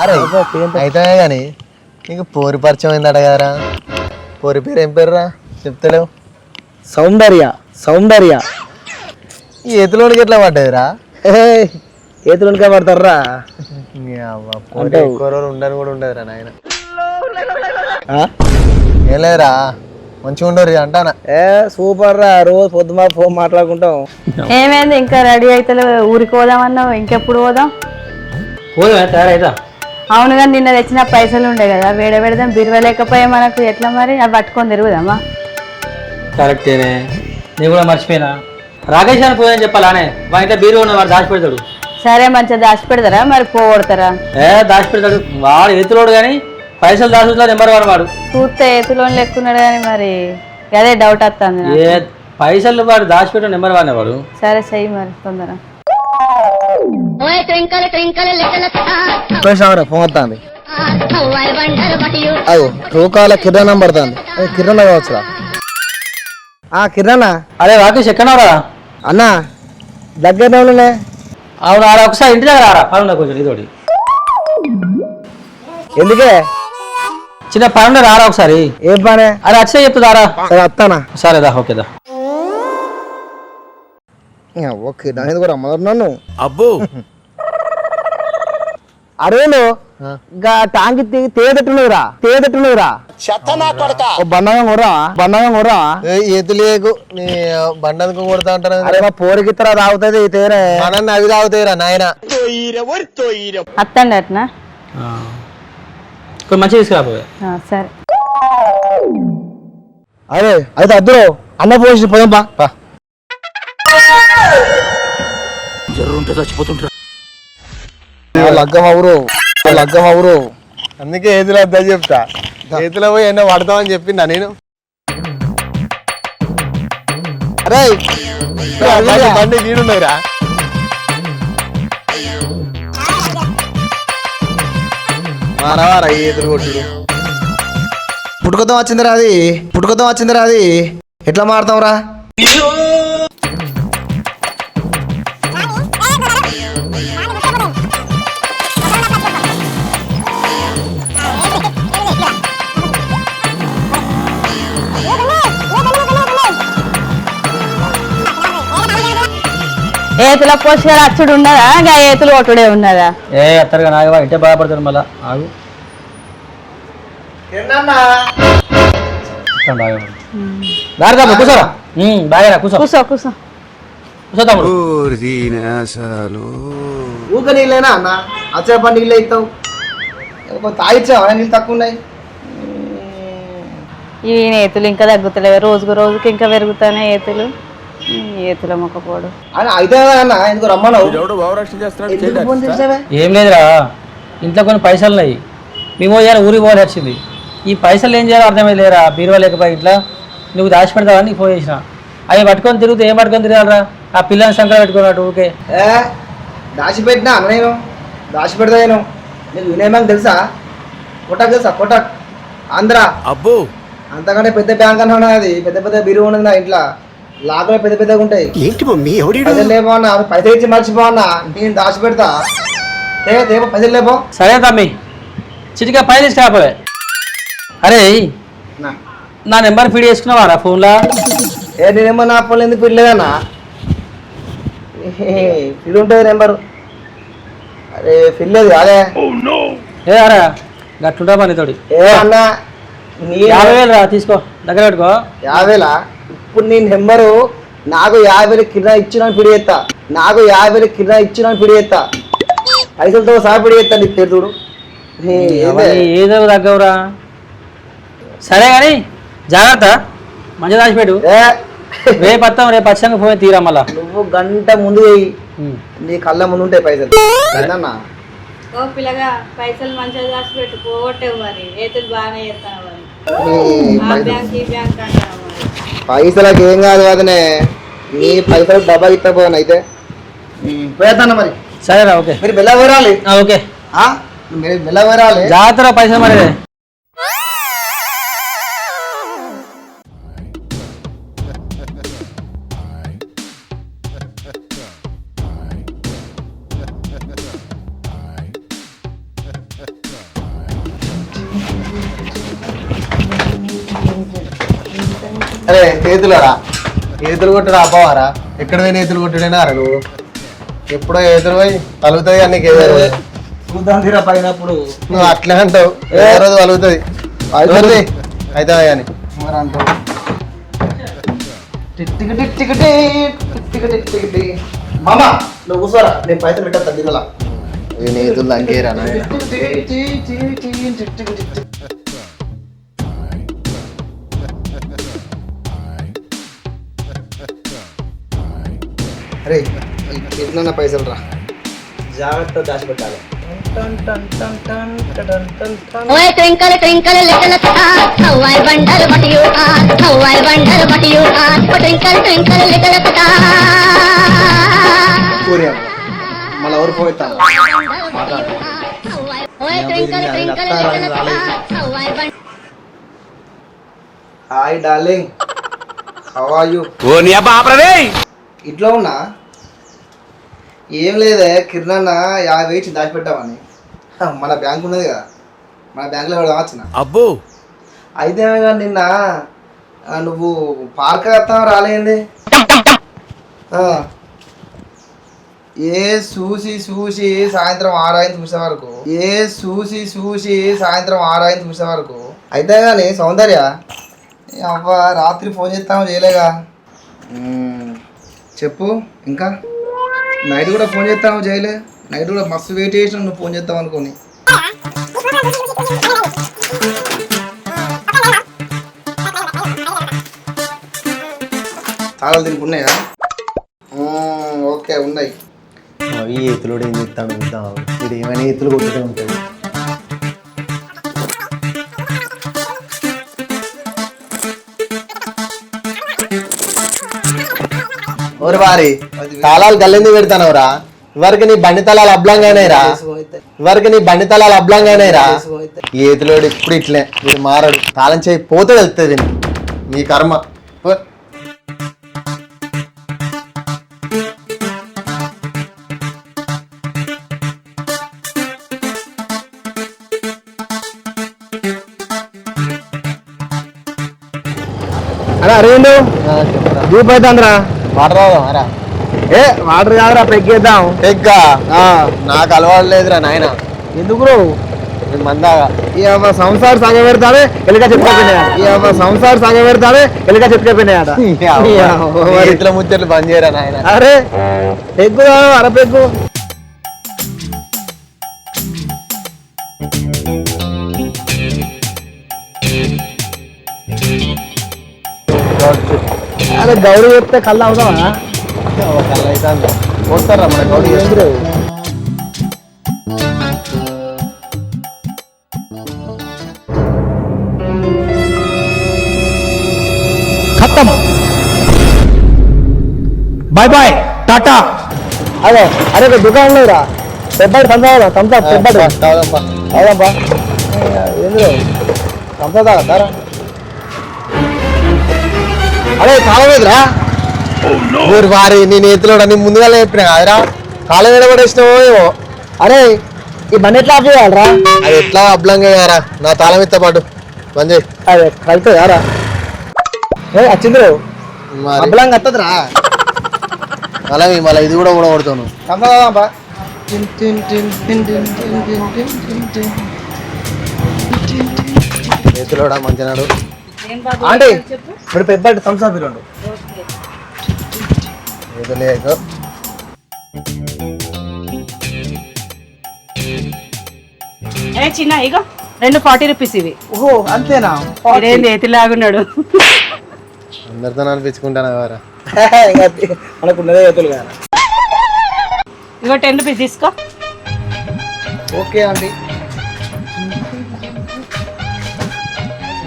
అరే అయితే కానీ నీకు పోరి పరిచయం అయిందట కదరా. పోరి పేరు ఏం పేరురా చెప్తలేవు? సౌందర్య. సౌందర్య ఈ ఎత్తులోనికి ఎట్లా పడ్డదిరా? చేతులకే పడతారా? ఎక్కువ రోజులు ఉండని కూడా ఉండదురా నాయన. ఏం లేదురా, మంచిగా ఉండరు అంటానా. సూపర్ రా, రోజు పొద్దుమా ఫోన్ మాట్లాడుకుంటాం. ఏమైంది ఇంకా రెడీ అయితే ఊరికి పోదామన్నావు? ఇంకెప్పుడు పోదాం? తయారైతా. అవును కానీ నిన్న తెచ్చిన పైసలు ఉండే కదా, వేడ పెడదాం. బిరువ లేకపోయా మనకు ఎట్లా మరి? అవి పట్టుకొని తిరుగుదామా? కరెక్టేనే, నేను కూడా మర్చిపోయినా. రాకేష్ అని పోయని చెప్పాలానే, వాడి బీరు ఉన్న వాడు దాచి పెడతాడు. సరే మంచిగా దాచి పెడతారా మరి పోగొడతారా? దాచి పెడతాడు వాడు, ఎత్తులోడు కానీ పైసలు దాచుతా నెంబర్ వన్ వాడు. చూస్తే ఎత్తులోని లెక్కున్నాడు కానీ మరి అదే డౌట్ వస్తుంది. పైసలు వాడు దాచిపెట్టాడు నెంబర్ వన్ వాడు. సరే చెయ్యి మరి తొందర. ఫోన్ వస్తుంది. అవు ట్రూకాల కిరాణం పడుతుంది. కిరాణా కావచ్చురా. కిరాణా. అరే రాకేష్ ఎక్కడరా అన్నా? దగ్గరనే. అవును, ఆడ ఒకసారి ఇంటి దగ్గర రారా, పనుందా కొంచెం ఇదోటి. ఎందుకే? చిన్న పనుండే రారా ఒకసారి. ఏం పనే? అరే వచ్చే చెప్తుందారా. సరే వస్తానా. సరేదా, ఓకేదా. ఓకే దాని కూడా అమ్మదారు నన్ను. అబ్బో అరేలో టాంకి తేదట్టున్నదిరా, తేదట్టున్నదిరా. బండగా కొరా, బండగా కొరా. ఎత్తులేకు నీ బండకు కొడతా అంటారు. అరే మా పోరికిత్తరా తాగుతుంది తేనే. మనల్ని అవి తాగుతాయిరా నాయన. అత్తండి అట్నా? కొంచెం మంచిగా తీసుకురాబోయే. సరే. అరే అయితే అద్దరు అన్న పోసి పోదాం బా. జరుగుంటే చచ్చిపోతుంటారు. లగ్గం అవురు, లగ్గం అవురు. అందుకే ఏతులు వద్దని చెప్తా. ఏతులో పోయి ఎన్నో పడతామని చెప్పిందా నేను. అరే బండి గీడున్నాయిరా. మానవారా ఏతులు కొట్టుడు. పుట్టుకొద్దాం వచ్చిందిరా అది, పుట్టుకొద్దాం వచ్చిందిరా అది. ఎట్లా మారుతాం రా? ఏతుల పోషకాలు అచ్చుడు ఉన్నదా? ఇంకా ఏతులు కొట్టుడే ఉన్నదా? అత్తరుగా నాగవా ఇంటే బాధపడతాడు మళ్ళా. ఆగు కూర్చోరా. బాగా కూర్చో కూర్చో కూర్చో కూర్చో తమ్ముడు. ఊక నీళ్ళేనా అన్న? అచ్చే పండు నీళ్ళు అవుతావు. తాగిచ్చావా? నీళ్ళు తక్కువ ఉన్నాయి. ఇవి ఏతులు ఇంకా తగ్గుతలేవు, రోజుకు రోజుకి ఇంకా పెరుగుతానే ఏతులు. ఏతుల మొక్కపోడు అయితే అన్న ఎందుకు రమ్మన్నావు? ఏం లేదురా, ఇంట్లో కొన్ని పైసలు ఉన్నాయి. మేము పోయాలి, ఊరికి పోవాలి వచ్చింది. ఈ పైసలు ఏం చేయాలో అర్థమైంది లేరా. బీరువా లేకపోయి ఇట్లా నువ్వు దాచి పెడతావని నీకు ఫోన్ చేసిన. అవి పట్టుకొని తిరుగుతూ ఏం పట్టుకొని తిరగాలరా? ఆ పిల్లని సంకర పెట్టుకున్నట్టు ఊకే. దాచిపెట్టినా అన్న, నేను దాచిపెడతా. నేను నీకు వినయమని తెలుసా? కొట్టక్ తెలుసా? కొట్టక్ ఆంధ్ర. అబ్బో అంతకంటే పెద్ద బ్యాంక్ అన్నా అది. పెద్ద పెద్ద బీరువా ఉన్నది నా ఇంట్లో. లాకలు పెద్ద పెద్దగా ఉంటాయి. ఏంటి మమ్మీ పైసలు లేపో అన్న, పైసలు ఇచ్చి మర్చిపో అన్న. నేను దాచి పెడతా. దేవో పైసలు లేపో. సరే తమ్మి, చిటికా పైన తీసుకురాపోయే. అరే నా నెంబర్ ఫీడ్ చేసుకున్నావారా ఫోన్లో? నేనేమో నా ఫోన్లో ఎందుకు పిల్లలేదన్నా? ఫిల్ ఉంటుంది నెంబరు. అరే ఫిల్ లేదు అదే. అరా గట్లుంటా పని తోడి. అన్నా 50,000 రా, తీసుకో దగ్గర పెట్టుకో. 50,000? ఇప్పుడు నీ నెంబరు నాకు 50,000 కిరా ఇచ్చిన పిడి చేస్తా. నాకు 50,000 కిరా ఇచ్చిన పిడి చేస్తా. పైసలతో సహా పిడి చేస్తా. నీకు పేరు చూడు. ఏదో తగ్గవురా. సరే కానీ జాగ్రత్త, మంచిగా దాచిపెట్టు. రేపు వస్తాం, రేపు వచ్చాక పోయి తీరా. మళ్ళా నువ్వు గంట ముందు నీ కళ్ళ ముందు ఉంటాయి పైసలు. ఏందన్నా? ఓ పిల్లగా పైసలు మంచిగా దాచి పెట్టు, పోగొట్టేవు మరి. ఏతులు బాగానే చేస్తాను పైసలకు ఏం కాదు అదనే. నీ పైసలు డబ్బా ఇస్తపోను అయితే పోయేద్దాను మరి. సరేరా, ఓకే. మీరు బెల్ల పోరాలి. ఓకే, మీరు బెల్ల పోరాలి. జాగ్రత్త పైసలు మరి. అరే చేతులరా ఏతులు కొట్టుడు అబ్బవారా ఎక్కడ పోయిన ఏతులు కొట్టుడేనా రా నువ్వు ఎప్పుడో ఏతులు పోయి కలుగుతుంది కానీ నీకు ఏదో చూద్దాం తీరా పైనప్పుడు నువ్వు అట్లే అంటావు ఏ రోజు కలుగుతుంది అయితే కానీ మరి అంటావు మామ నువ్వు కూర్చోరా నేను పైసలు పెట్టా దిగలా ఏతులు అంకేరా అరే ఎట్లన్నా పైసలు రా జాగ్రత్త దాచిపెట్టాలి ఓయ్ twinkle twinkle little star how I wonder what you are how I wonder what you are twinkle twinkle little star మళ్ళీ ఎవరు పోతాను ఓయ్ twinkle twinkle little star how I wonder hi darling how are you ఇంట్లో ఉన్నా ఏం లేదే కిరణ్ 50 ఇచ్చి దాచిపెట్టామని మన బ్యాంక్ ఉన్నది కదా మన బ్యాంకులో కూడా వచ్చిన అబ్బో అయితే కానీ నిన్న నువ్వు పార్క్ వస్తావు రాలేండి ఏ చూసి చూసి సాయంత్రం 6 అయింది చూసే వరకు సాయంత్రం 6 అయింది చూసే వరకు అయితే కానీ సౌందర్య అవ్వ రాత్రి ఫోన్ చేస్తాము చేయలేగా చెప్పు ఇంకా నైట్ కూడా ఫోన్ చేస్తావు చేయలే నైట్ కూడా మస్తు వెయిట్ చేసిన నువ్వు ఫోన్ చేస్తావు అనుకోని చాలా దీనికి ఉన్నాయా ఓకే ఉన్నాయి అవి ఏతులోడు ఏం చెప్తాను చూద్దాం మీరు ఏమైనా ఏతులు కొట్టుతూ ఉంటుంది ఓరు వారి తాళాలు గల్లెందుకు పెడతానవరా ఇవరికి నీ బండి తలాలు అబ్లంగానేరా ఏతులోడు ఇప్పుడు ఇట్లే వీడు మారడు తాళం చేయి పోతే వెళ్తుంది నీ కర్మ అరే అరవిందు దూపు అవుతుందిరా వాటర్ రాదా ఏ వాటర్ కాదురా పెగ్గేద్దాం ఎగ్గా నాకు అలవాటు లేదురా నాయన ఎందుకు మందాగా సంసార సాగ పెడతాడే ఎలుక చెప్పుకపోయినాయట ఇట్లా ముచ్చట్లు బంద్ చేయరా నాయన అరే పెగ్గు అర పెగ్గు అరే గౌరీ చెప్తే కళ్ళు అవుతావా కళ్ళు అయితే పోతారా మన గౌడీ ఖతం బాయ్ బాయ్ టాటా అదే అరే దుకాణంలో రా పెద్దడు తంతా పెద్దడు అవుదమ్మా ఎందుకు తంతా తాగతారా అరే కాలమేదిరా ఊరు వారి నేను ఎత్తులో నీ ముందుగా చెప్పిన కాదురా కాలం విడబడేసినావో ఏమో అరే ఈ బండి ఎట్లా ఆఫ్ చేయాలరా అది ఎట్లా అబ్లంగా కారా నా తాళం ఎత్త పాటు బంద్ చేయి అదే కలితే కారా వచ్చింది మరి అబ్బలంగా వస్తుందిరా అలాగే మళ్ళీ ఇది కూడా కొడతాను తంతా ఎత్తులోడా మంచినాడు ఆంటీ ఇప్పుడు పెద్దడు థమ్స్ అప్ ఇవ్వండి ఏదో లేదు చిన్న ఇగో 240 రూపీస్ ఇవి ఓహో అంతేనా ఇదేంది ఎతిలాగున్నాడు అందరితో అనిపించుకుంటాను వారా మనకున్నదే ఎత్తులు కదా ఇగో 10 రూపీస్ తీసుకో ఓకే ఆంటీ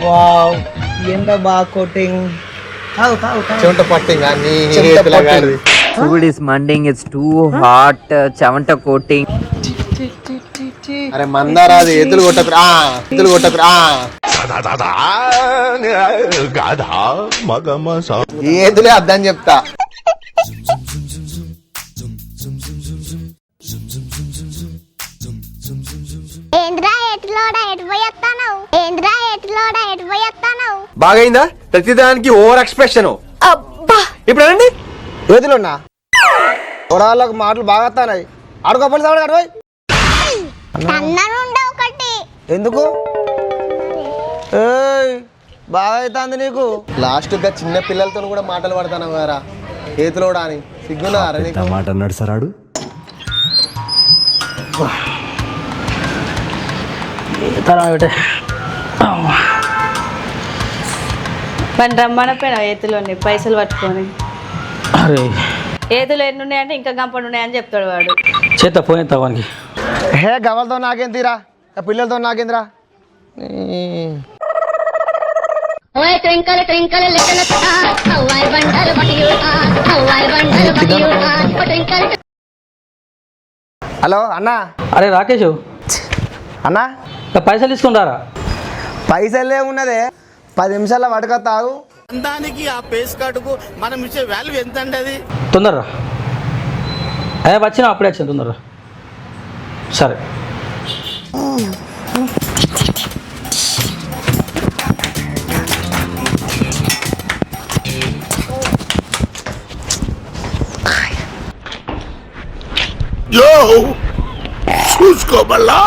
వావ్ ఎంత బాగా కోటింగ్ చెమట పట్టింగ్ నీ చెమట ఎత్తులా పట్టింగ్. కాదు. Food is munding, it's too hot, chavanta coating. అరే మందారాది ఎత్తులు కొట్టకురా ఈ ఎత్తులే అద్దని చెప్తా ఏంద్రా ఎట్లోడా ఎటు పోయేస్తానవు బాగైందా? ప్రతిదానికి ఓవర్ ఎక్స్ప్రెషన్. ఇప్పుడు అనండి. ఏదులున్నా కొడాలకు మాటలు బాగా వస్తాయి. ఆడుకోపోయి అడవాయి ఎందుకు బాగా అవుతుంది నీకు. లాస్ట్గా చిన్న పిల్లలతో కూడా మాటలు పడతాను కదా ఏతులోడా అని సిగ్గున్నారా నీకు? మాట అన్నాడు సరాడు. పని రమ్మనపోయినా ఏతులోని పైసలు పట్టుకొని. అరే ఏతులు ఎన్ని ఉన్నాయంటే ఇంకా గంపలు ఉన్నాయని చెప్తాడు వాడు. చేత పోయిన తవానికి హే గవలతో నాకేం తీరా పిల్లలతో నాకేందిరా. ఓయ్ twinkle twinkle little star how I wonder what you are how I wonder what you are twinkle. Hello అన్నా. అరే రాకేష్ అన్నా పైసలు తీసుకుని రారా. పైసలే ఉన్నదే 10 నిమిషాల పడక తాగు. దానికి ఆ పేస్ కార్డుకు మనం ఇచ్చే వాల్యూ ఎంత అండి? అది తొందరరా. అయ్యా వచ్చినా అప్పుడే వచ్చాను తొందరరా. సరే చూసుకోబల్లా.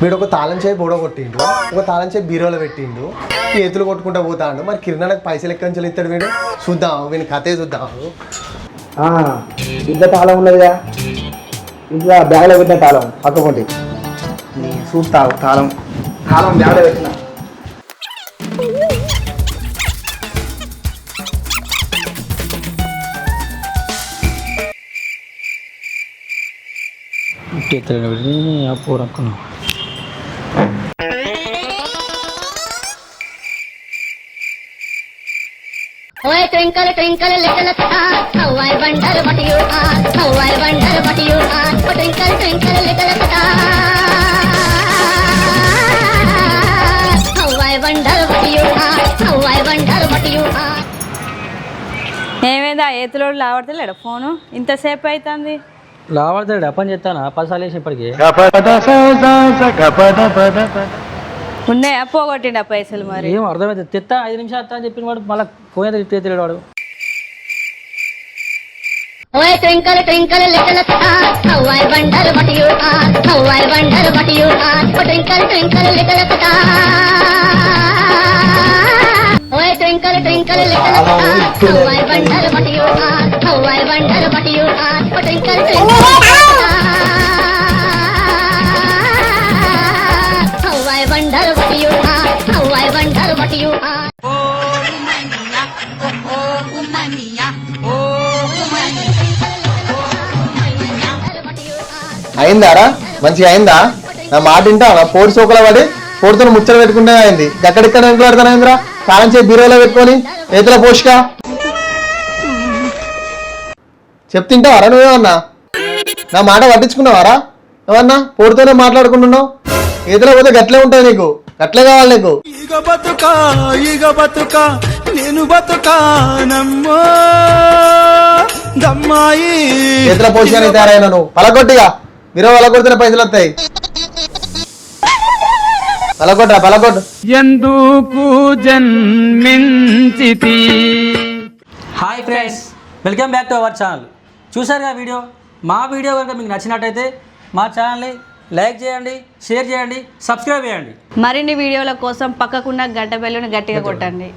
వీడు ఒక తాళం చేయి బోడ కొట్టిండు, ఒక తాళం చేయి బీరోలో పెట్టిండు, చేతులు కొట్టుకుంటా పోతాడు. మరి కిరణానికి పైసలు ఎక్కడి నుంచి ఇస్తాడు వీడు? చూద్దాం వీని కథే చూద్దాం. ఇంట్లో తాళం ఉన్నదిగా, ఇంట్లో బ్యాగ్లో పెట్టిన తాళం పక్కకుంటే చూస్తావు. తాళం తాళం బ్యాగ్లో పెట్టిన. పూరక్కున్నా ఓయ్ twinkle twinkle little star how I wonder what you are how I wonder what you are twinkle twinkle little star how I wonder what you are how I wonder what you are. ఏమైందా ఏతులోడు లావడతలేడు phone? ఇంతసేపు అవుతుంది. లావాడతాడు పని చేస్తాను 10 సార్లు వేసి ఇప్పటికి. ఉన్నాయా పోగొట్టిండా పైసలు? మరి ఏం అర్థమైతే తెత్తా 5 నిమిషాలు వస్తా అని చెప్పిన వాడు మళ్ళీ ఫోన్ అయితే తెలియడు వాడు. ఓయ్ twinkle twinkle little star how I wonder what you are how I wonder what you are twinkle twinkle little star ఓయ్ twinkle twinkle little star how I wonder what you are how I wonder what you are twinkle twinkle how I wonder what you are how I wonder what you are. అయిందారా? మంచిగా అయిందా? నా మాట వింటా నా పోటీ సోకల పడి పోటుతో ముచ్చట పెట్టుకుంటే అయింది. ఎక్కడిక్కడ ఎంకులాడుతానైందిరా తాళం చేసి బీరోలో పెట్టుకొని ఏతుల పోషక చెప్తింటావారా? నువ్వేమన్నా నా మాట పట్టించుకున్నావారా? ఏమన్నా పోటుతోనే మాట్లాడుకుంటున్నావు? ఏతుల పోతే గట్లే ఉంటుంది నీకు, గట్లే కావాలి నీకు. ఈగ బతుక నేను బతుకా నమ్మో దమ్మాయి. ఏతుల పోషకానికి తయారైనా నువ్వు పలకొట్టిగా బీరో పలకొడితేనే పైసలు వస్తాయి. పలకొట్రా పలకొట్టు. ఎందుకు జన్మించితి. Hi friends, welcome back to our channel. చూసారుగా వీడియో. మా వీడియో కనుక మీకు నచ్చినట్టయితే మా ఛానల్ని లైక్ చేయండి, షేర్ చేయండి, సబ్స్క్రైబ్ చేయండి. మరిన్ని వీడియోల కోసం పక్కకున్న గంట బెల్లుని గట్టిగా కొట్టండి.